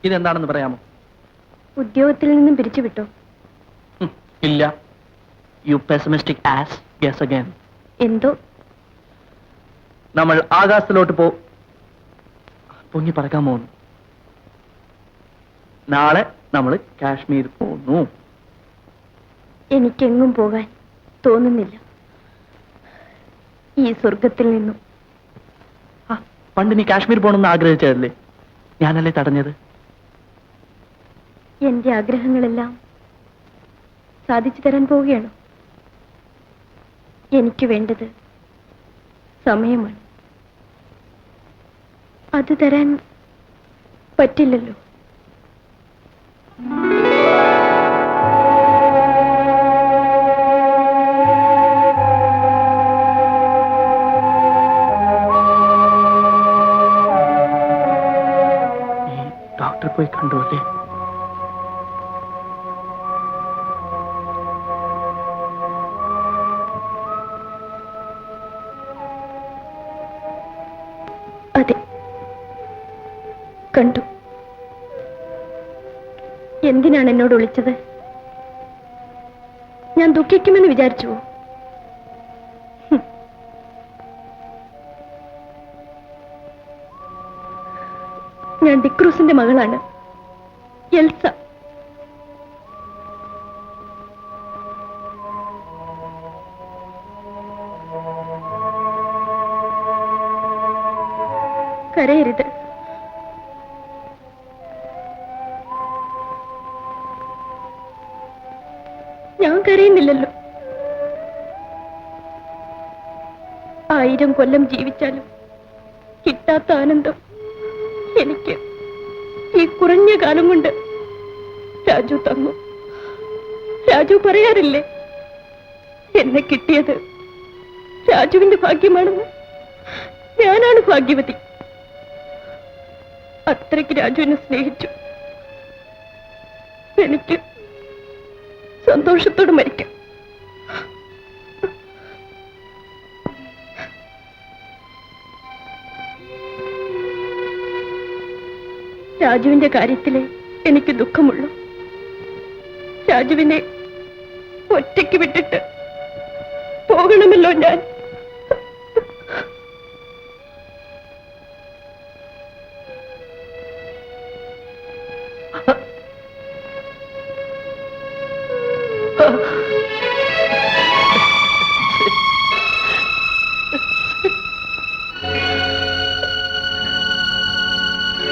ഇതെന്താണെന്ന് പറയാമോ? ഉദ്യോഗത്തിൽ നിന്നും പിരിച്ചുവിട്ടോ? ഇല്ല. You pessimistic ass guess again. എന്തോ നമ്മൾ ആകാശത്തിലോട്ട് പൊങ്ങി പറക്കാൻ പോകുന്നു. നാളെ നമ്മൾ കാശ്മീർ പോകുന്നു. എനിക്കെങ്ങും പോകാൻ തോന്നുന്നില്ല. ഈ സ്വർഗത്തിൽ നിന്നും. പണ്ട് നീ കാശ്മീർ പോകണമെന്ന് ആഗ്രഹിച്ചതല്ലേ? ഞാനല്ലേ തടഞ്ഞത്? എന്റെ ആഗ്രഹങ്ങളെല്ലാം സാധിച്ചു തരാൻ പോവുകയാണോ? എനിക്ക് വേണ്ടത് സമയമാണ്. അത് തരാൻ പറ്റില്ലല്ലോ. ഡോക്ടർ പോയി കണ്ടു അല്ലേ? അതെ, കണ്ടു. എന്തിനാണ് എന്നോട് വിളിച്ചത്? ഞാൻ ദുഃഖിക്കുമെന്ന് വിചാരിച്ചുവോ? ഞാൻ ഡിക്രൂസിന്റെ മകളാണ്, എൽസ. കരയരുത്. ഞാൻ കരയുന്നില്ലല്ലോ. 1000 കൊല്ലം ജീവിച്ചാലും കിട്ടാത്ത ആനന്ദം എനിക്ക് ഈ കുറഞ്ഞ കാലം കൊണ്ട് രാജു തന്നു. രാജു പറയാറില്ലേ, എന്നെ കിട്ടിയത് രാജുവിന്റെ ഭാഗ്യമാണെന്ന്? ഞാനാണ് ഭാഗ്യവതി. അത്രയ്ക്ക് രാജുവിനെ സ്നേഹിച്ചു. എനിക്ക് സന്തോഷത്തോടെ മരിക്കാം. രാജുവിന്റെ കാര്യത്തിലെ എനിക്ക് ദുഃഖമുള്ളൂ. രാജുവിനെ ഒറ്റയ്ക്ക് വിട്ടിട്ട് പോകണമല്ലോ ഞാൻ.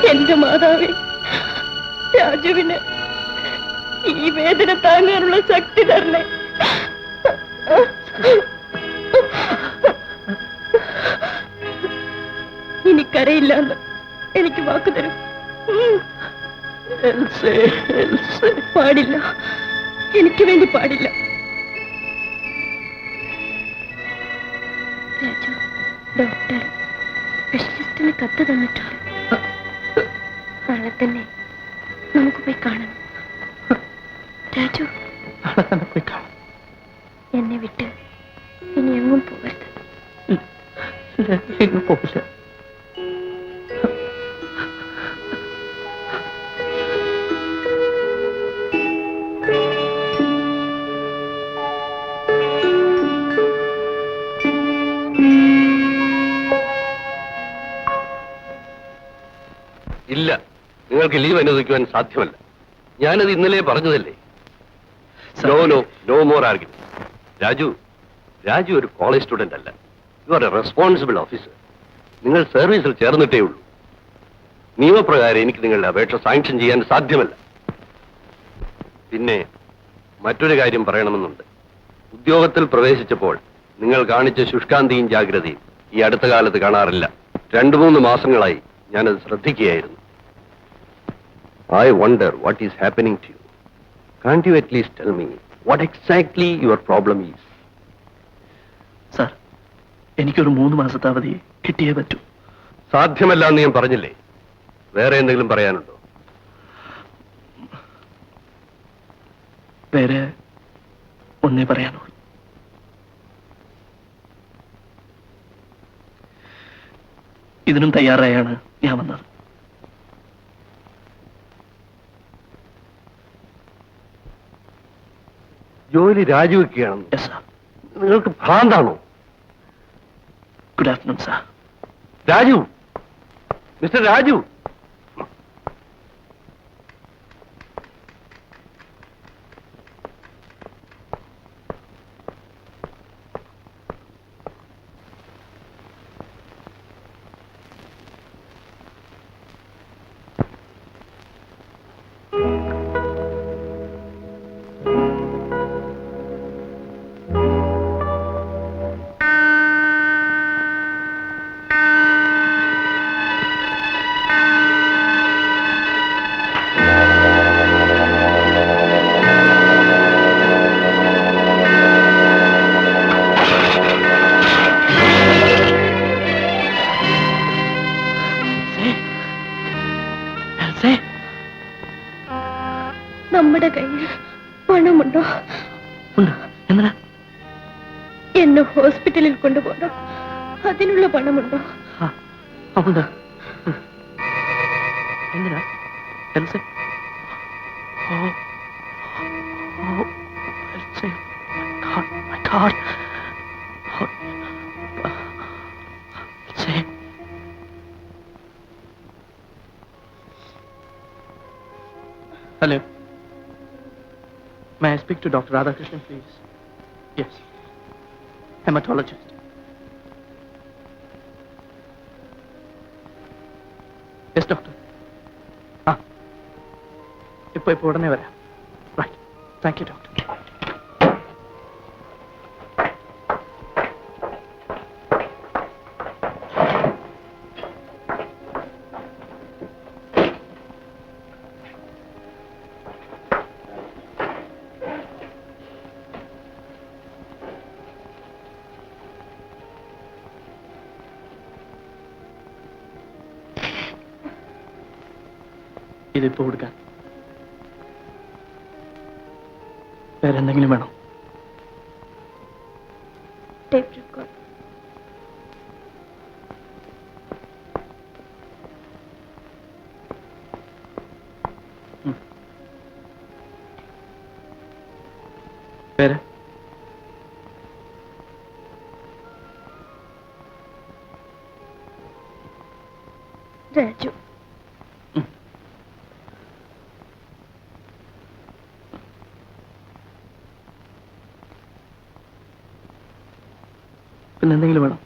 എന്റെ മാതാവേ, രാജുവിന് ഈ വേദന താങ്ങാനുള്ള ശക്തി തരണേ. എനിക്കറിയില്ലെന്ന് എനിക്ക് വാക്ക് തരും. പാടില്ല, എനിക്ക് വേണ്ടി പാടില്ല. രാജു, ഡോക്ടർ സ്പെഷ്യലിസ്റ്റിന് കത്ത് തന്നിട്ടുണ്ട്. നാളെ തന്നെ നമുക്ക് പോയി കാണാം. രാജു, നാളെ തന്നെ പോയി കാണാം. എന്നെ വിട്ട് ഇനി എങ്ങും പോകരുത്. എങ്ങും പോകില്ല. ഇല്ല, നിങ്ങൾക്ക് ലീവ് അനുവദിക്കുവാൻ സാധ്യമല്ല. ഞാനത് ഇന്നലെ പറഞ്ഞതല്ലേ. No more argument. രാജു ഒരു കോളേജ് സ്റ്റുഡന്റ് അല്ല. You are a responsible officer. നിങ്ങൾ സർവീസിൽ ചേർന്നിട്ടേ ഉള്ളൂ. നിയമപ്രകാരം എനിക്ക് നിങ്ങളുടെ അപേക്ഷ സാങ്ഷൻ ചെയ്യാൻ സാധ്യമല്ല. പിന്നെ മറ്റൊരു കാര്യം പറയണമെന്നുണ്ട്. ഉദ്യോഗത്തിൽ പ്രവേശിച്ചപ്പോൾ നിങ്ങൾ കാണിച്ച ശുഷ്കാന്തിയും ജാഗ്രതയും ഈ അടുത്ത കാലത്ത് കാണാറില്ല. 2-3 മാസങ്ങളായി ഞാനത് ശ്രദ്ധിക്കുകയായിരുന്നു. I wonder what is happening to you. Can't you at least tell me what exactly your problem is? Sir, എനിക്കൊരു 3 മാസത്തെ അവധി കിട്ടിയേ പറ്റൂ. സാധ്യമല്ല എന്ന് ഞാൻ പറഞ്ഞില്ലേ. വേറെ എന്തെങ്കിലും പറയാനുണ്ടോ? വേറെ ഒന്നേ പറയാനുള്ളൂ. ഇതിനും തയ്യാറായാണ് ഞാൻ വന്നത്. ജോലി രാജിവെക്കുകയാണ്. Yes sir. നിങ്ങൾക്ക് ഭ്രാന്താണോ? Good afternoon sir. Raju, mister Raju. നമ്മുടെ കയ്യിൽ പണമുണ്ടോ? ഉണ്ട്. എന്തിനാ? എന്നെ ഹോസ്പിറ്റലിൽ കൊണ്ടുപോകണം. അതിനുള്ള പണമുണ്ടോ? ഉണ്ട്. എന്തിനാ? എൽസേ. ഓ ഓ Elsy. My god. Elsy. Hello. May I speak to Dr. Radhakrishnan, please? Yes. Hematologist. Yes, doctor. ഇപ്പോൾ ഉടനെ വരാം. Right. Thank you, doctor. ഇതിപ്പോ കൊടുക്കാൻ വേറെ എന്തെങ്കിലും വേണോ? Tape record. വേറെ രാജു. പിന്നെ എന്തെങ്കിലും വേണം?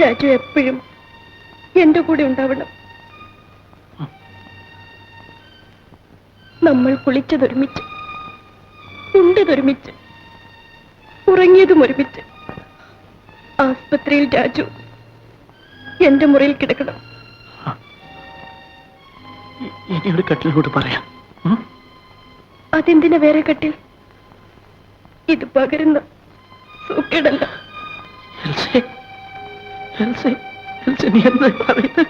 രാജു എപ്പോഴും എന്റെ കൂടെ ഉണ്ടാവണം. നമ്മൾ കുളിച്ചതൊരുമിച്ച്, ഉണ്ടതൊരുമിച്ച്, ഉറങ്ങിയതും ഒരുമിച്ച്. ആസ്പത്രിയിൽ രാജു എന്റെ മുറിയിൽ കിടക്കണം. ഇനി ഒരു കട്ടിലോട്ട് പറയാം. അതെന്തിനാ വേറെ കട്ടിൽ? ഇത് പകരുന്ന സൂക്കേടല്ല. എൽസേ, എൽസേ, എൽസേ, നീ എന്താ പറയുന്നത്?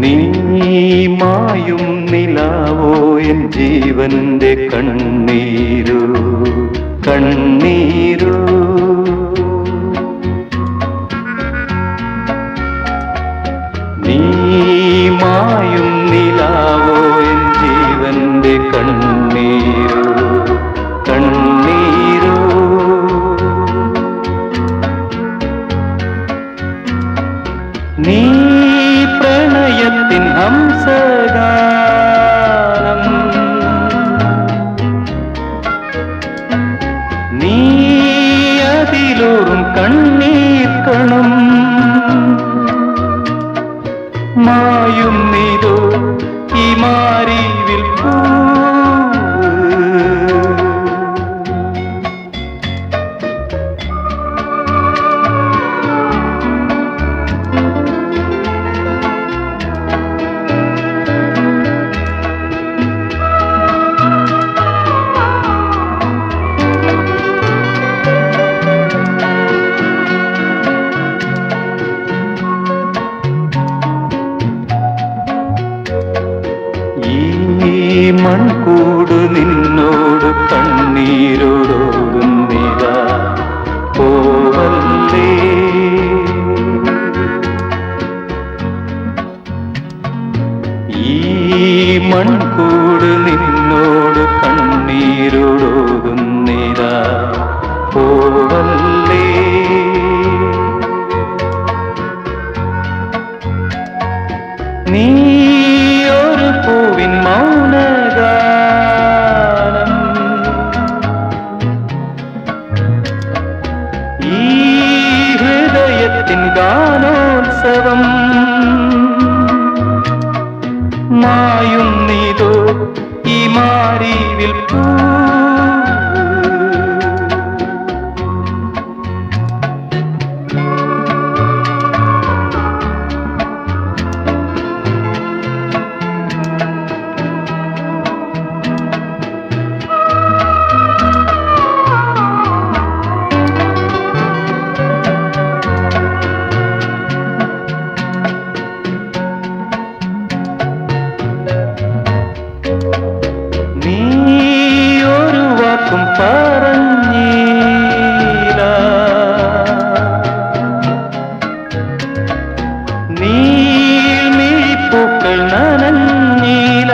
നീ മായും നിലാവോ എൻ ജീവന്റെ കണ്ണീരു കണ്ണീരു. നീ മായും നിലാവോ എൻ ജീവന്റെ കണ്ണീരു കണ്ണീരു. നീ പ്രണയത്തിൻ ഹംസഗാനം, നീ അതിലൂറും കണ്ണീർ കണം, മായും നീതോ ഈ മാരിവിൽ പൂ. മൺകൂട് നിന്നോട് കണ്ണീരോടുന്നിതാ പോവല്ലേ. ഈ മൺകൂട് നിന്നോട് കണ്ണീരോടുന്നിതാ പോവല്ലേ. നീ ഒരു പൂവിൻ മൗനഗാനം, ഈ ഹൃദയത്തിൻ ഗാനോത്സവം, മായും നീതോ ഈ മാരിവിൽ പൂ. നീ ഒരു വാക്കും പറഞ്ഞില്ല, നീൾമിഴിപ്പൂക്കൾ നനഞ്ഞില്ല,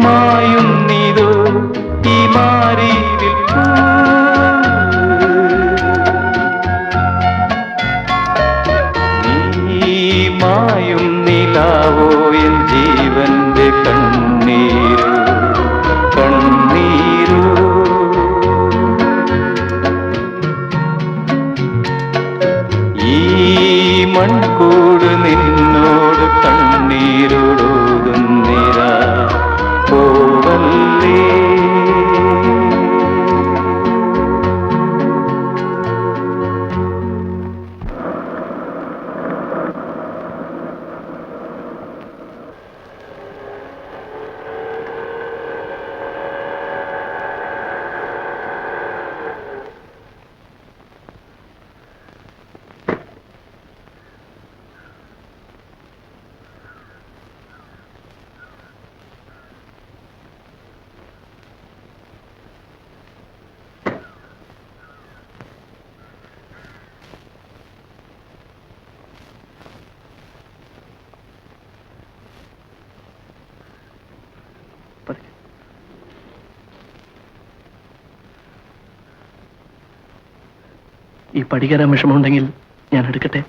മായും നീതോ ഈ മാരിവിൽ പൂ. നീ മായും നിലാവോ എൻ ജീവന്റെ കണ്ണീരു കണ്ണീരു. ഈ മൺകൂട് നിന്നോട് കണ്ണീരോടുന്നിരാ പോവല്ലേ. ഈ പടി കയറാൻ വിഷമമുണ്ടെങ്കിൽ ഞാൻ എടുക്കട്ടെ?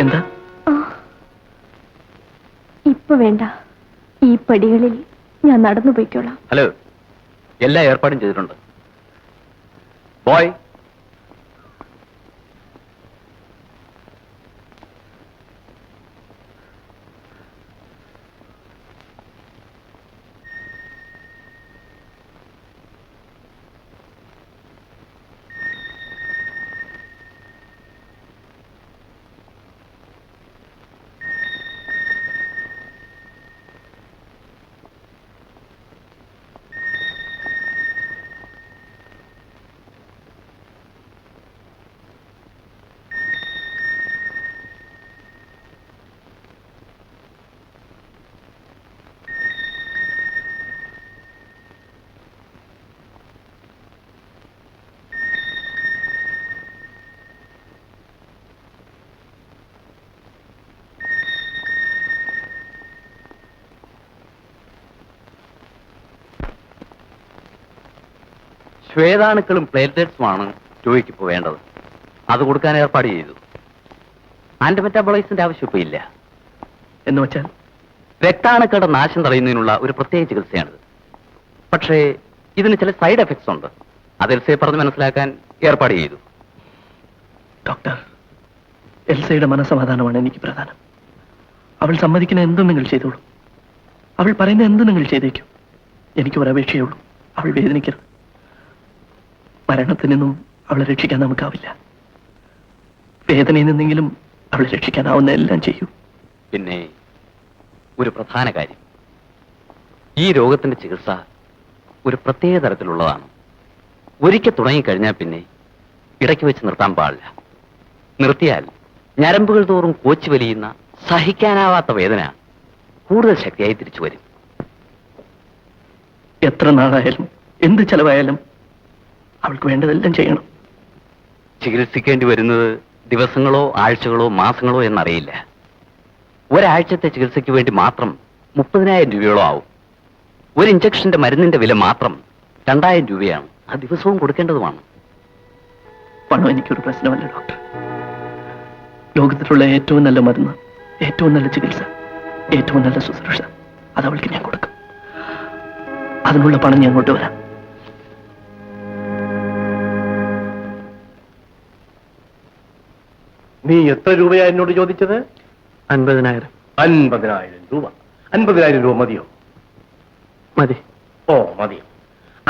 എന്താ? ഇപ്പൊ വേണ്ട, ഈ പടികളിൽ ഞാൻ നടന്നു പോയിക്കോളാം. ഹലോ, എല്ലാ ഏർപ്പാടും ചെയ്തിട്ടുണ്ട്. ബോയ്, ശ്വേതാണുക്കളും പ്ലേറ്റ്ലെറ്റ്സുമാണ് ജോയിക്ക് ഇപ്പോൾ വേണ്ടത്. അത് കൊടുക്കാൻ ഏർപ്പാട് ചെയ്തു. ആന്റി മെറ്റാബോളൈസിന്റെ ആവശ്യം ഇപ്പൊ ഇല്ല. എന്ന് വെച്ചാൽ രക്താണുക്കളുടെ നാശം തടയുന്നതിനുള്ള ഒരു പ്രത്യേക ചികിത്സയാണിത്. പക്ഷേ ഇതിന് ചില സൈഡ് എഫക്ട്സ് ഉണ്ട്. അത് എൽസയെ പറഞ്ഞ് മനസ്സിലാക്കാൻ ഏർപ്പാട് ചെയ്തു. ഡോക്ടർ, എൽസയുടെ മനസ്സമാധാനമാണ് എനിക്ക് പ്രധാനം. അവൾ സമ്മതിക്കുന്ന എന്തും നിങ്ങൾ ചെയ്തോളൂ. അവൾ പറയുന്ന എന്തും നിങ്ങൾ ചെയ്തേക്കും. എനിക്ക് ഒരപേക്ഷയേ ഉള്ളൂ, അവൾ വേദനിക്കരുത്. മരണത്തിൽ നിന്നും അവളെ രക്ഷിക്കാൻ നമുക്കാവില്ല. വേദനയിൽ നിന്നെങ്കിലും അവളെ രക്ഷിക്കാനാവുന്ന എല്ലാം ചെയ്യൂ. പിന്നെ ഒരു പ്രധാന കാര്യം, ഈ രോഗത്തിന്റെ ചികിത്സ ഒരു പ്രത്യേക തരത്തിലുള്ളതാണ്. ഒരിക്കൽ തുടങ്ങിക്കഴിഞ്ഞാൽ പിന്നെ ഇടയ്ക്ക് വെച്ച് നിർത്താൻ പാടില്ല. നിർത്തിയാൽ ഞരമ്പുകൾ തോറും കോച്ചു വലിയുന്ന സഹിക്കാനാവാത്ത വേദന കൂടുതൽ ശക്തിയായി തിരിച്ചു വരും. എത്ര നാളായാലും എന്ത് ചെലവായാലും അവൾക്ക് വേണ്ടതെല്ലാം ചെയ്യണം. ചികിത്സിക്കേണ്ടി വരുന്നത് ദിവസങ്ങളോ ആഴ്ചകളോ മാസങ്ങളോ എന്നറിയില്ല. ഒരാഴ്ചത്തെ ചികിത്സയ്ക്ക് വേണ്ടി മാത്രം 30,000 രൂപയോളം ആവും. ഒരു ഇഞ്ചക്ഷന്റെ മരുന്നിന്റെ വില മാത്രം 2,000 രൂപയാണ്. ആ ദിവസവും കൊടുക്കേണ്ടതുമാണ്. പണം എനിക്കൊരു പ്രശ്നമല്ല ഡോക്ടർ. ലോകത്തിലുള്ള ഏറ്റവും നല്ല മരുന്ന്, ഏറ്റവും നല്ല ചികിത്സ, ഏറ്റവും നല്ല ശുശ്രൂഷ അത് അവൾക്ക് ഞാൻ കൊടുക്കും. അതിനുള്ള പണം ഞാൻ കൊണ്ടുവരാം. നീ എത്ര രൂപയാ എന്നോട് ചോദിച്ചത്? 50,000 50,000 രൂപ. 50,000 രൂപ മതിയോ? മതി. ഓ മതിയോ?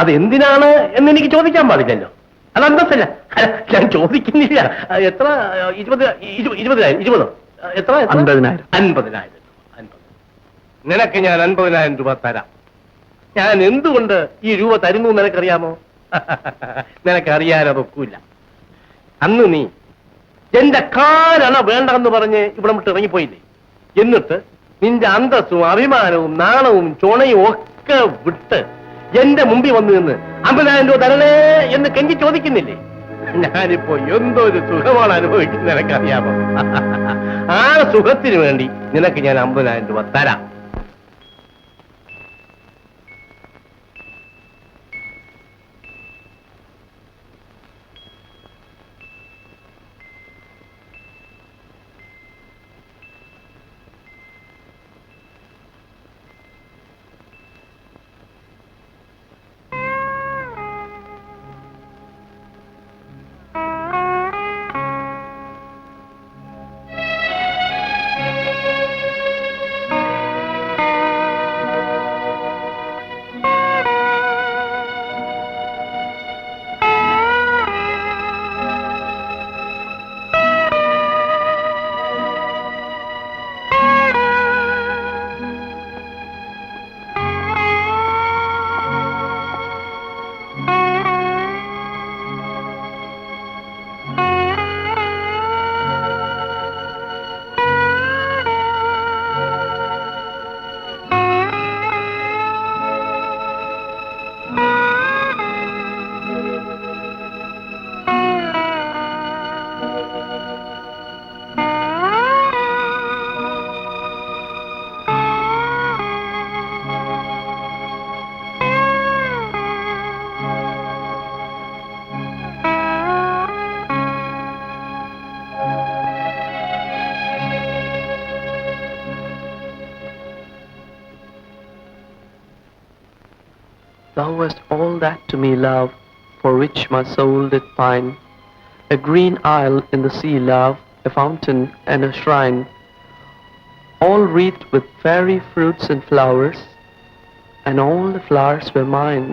അത് എന്തിനാണ് എന്ന് എനിക്ക് ചോദിക്കാൻ പാടില്ലല്ലോ. അത് അന്തസ്സല്ല. ഞാൻ ചോദിക്കുന്നില്ല. എത്ര? 20,000 എത്ര? 50,000. 50,000 രൂപ. നിനക്ക് ഞാൻ 50,000 രൂപ തരാം. ഞാൻ എന്തുകൊണ്ട് ഈ രൂപ തരുന്നു നിനക്കറിയാമോ? നിനക്കറിയാനതൊക്കില്ല. അന്ന് നീ എന്റെ കാരണ വേണ്ടെന്ന് പറഞ്ഞ് ഇവിടെ വിട്ട് ഇറങ്ങിപ്പോയില്ലേ? എന്നിട്ട് നിന്റെ അന്തസ്സും അഭിമാനവും നാണവും ചുണയും ഒക്കെ വിട്ട് എന്റെ മുമ്പിൽ വന്നു നിന്ന് 50,000 രൂപ തരണേ എന്ന് കെഞ്ചി ചോദിക്കുന്നില്ലേ? ഞാനിപ്പോ എന്തോ ഒരു സുഖമാണ് അനുഭവിക്കുന്നത് നിനക്കറിയാമോ? ആ സുഖത്തിന് വേണ്ടി നിനക്ക് ഞാൻ 50,000 രൂപ തരാം. Thou wast all that to me, love, for which my soul did pine. A green isle in the sea, love, a fountain and a shrine, all wreathed with fairy fruits and flowers, and all the flowers were mine.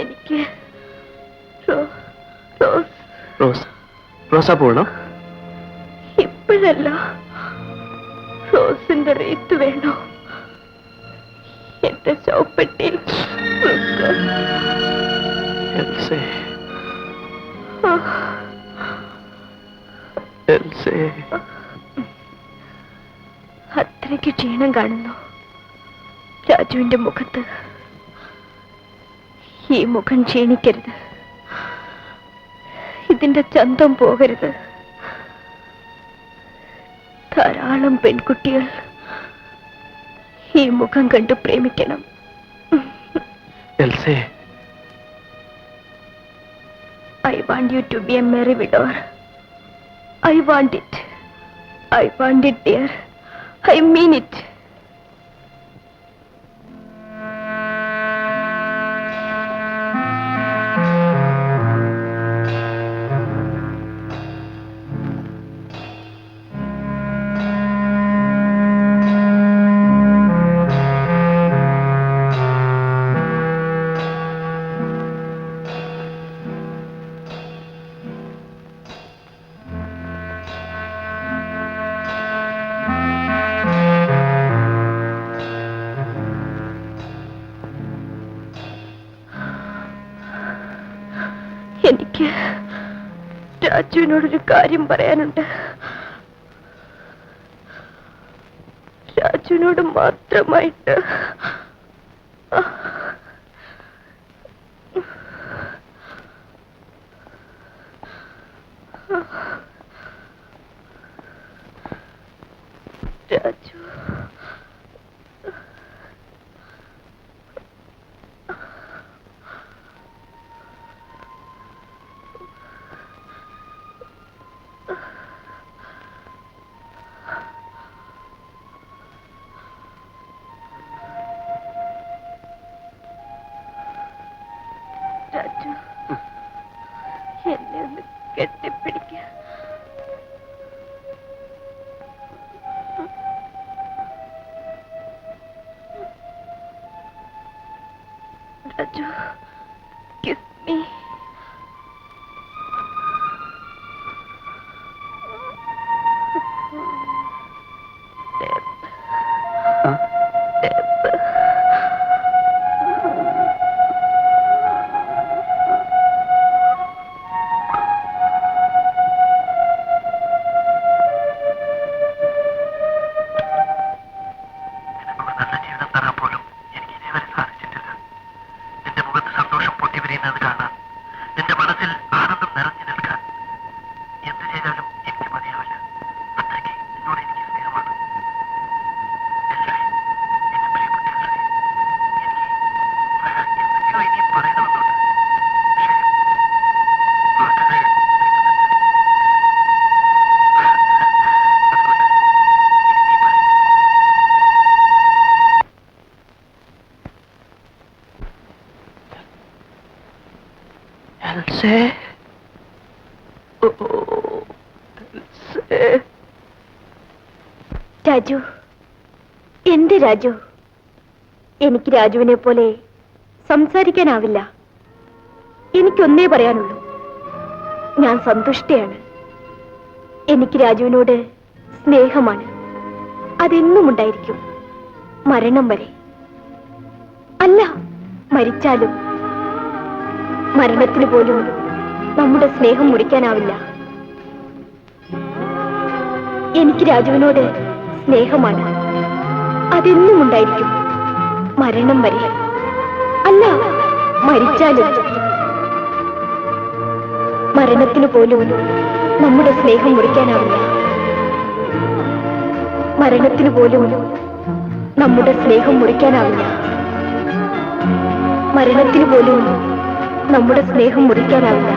എനിക്ക് rose റോസാപ്പൂ വേണോ? ഇപ്പോഴല്ല, റോസിന്റെ wreath വേണോ? എന്റെ ചോപ്പെട്ടിയിൽ Elsie. Elsie. അത്രയ്ക്ക് ക്ഷീണം കാണുന്നു രാജുവിന്റെ മുഖത്ത്. ഈ മുഖം ക്ഷീണിക്കരുത്, ഇതിന്റെ ചന്തം പോകരുത്. ധാരാളം പെൺകുട്ടികൾ ഈ മുഖം കണ്ടു പ്രേമിക്കണം. എൽസേ, I want you to be a merry widower. I want it. I want it, dear. I mean it. എനിക്ക് രാജുവിനോടൊരു കാര്യം പറയാനുണ്ട്. രാജുവിനോട് മാത്രമായിട്ട്. രാജു, രാജു, എന്നെ ഒന്ന് കെട്ടിപ്പിടിക്കുക. Raju, kiss me. എൽസേ, എൽസേ. രാജു, എന്റെ രാജു, എനിക്ക് രാജുവിനെ പോലെ സംസാരിക്കാനാവില്ല. എനിക്കൊന്നേ പറയാനുള്ളൂ, ഞാൻ സന്തുഷ്ടയാണ്. എനിക്ക് രാജുവിനോട് സ്നേഹമാണ്. അതെന്നും ഉണ്ടായിരിക്കും, മരണം വരെ. അല്ല, മരിച്ചാലും. മരണത്തിന് പോലും നമ്മുടെ സ്നേഹം മുറിക്കാനാവില്ല. എനിക്ക് രാജുവിനോട് സ്നേഹമാണ്. അതെന്നും ഉണ്ടായിരിക്കും, മരണം വരെ. അല്ല, മരിച്ചാലും. മരണത്തിന് പോലും നമ്മുടെ സ്നേഹം മുറിക്കാനാവില്ല. മരണത്തിന് പോലും നമ്മുടെ സ്നേഹം മുറിക്കാനാവില്ല. മരണത്തിന് പോലും നമ്മുടെ സ്നേഹം മുറിക്കാനാവില്ല.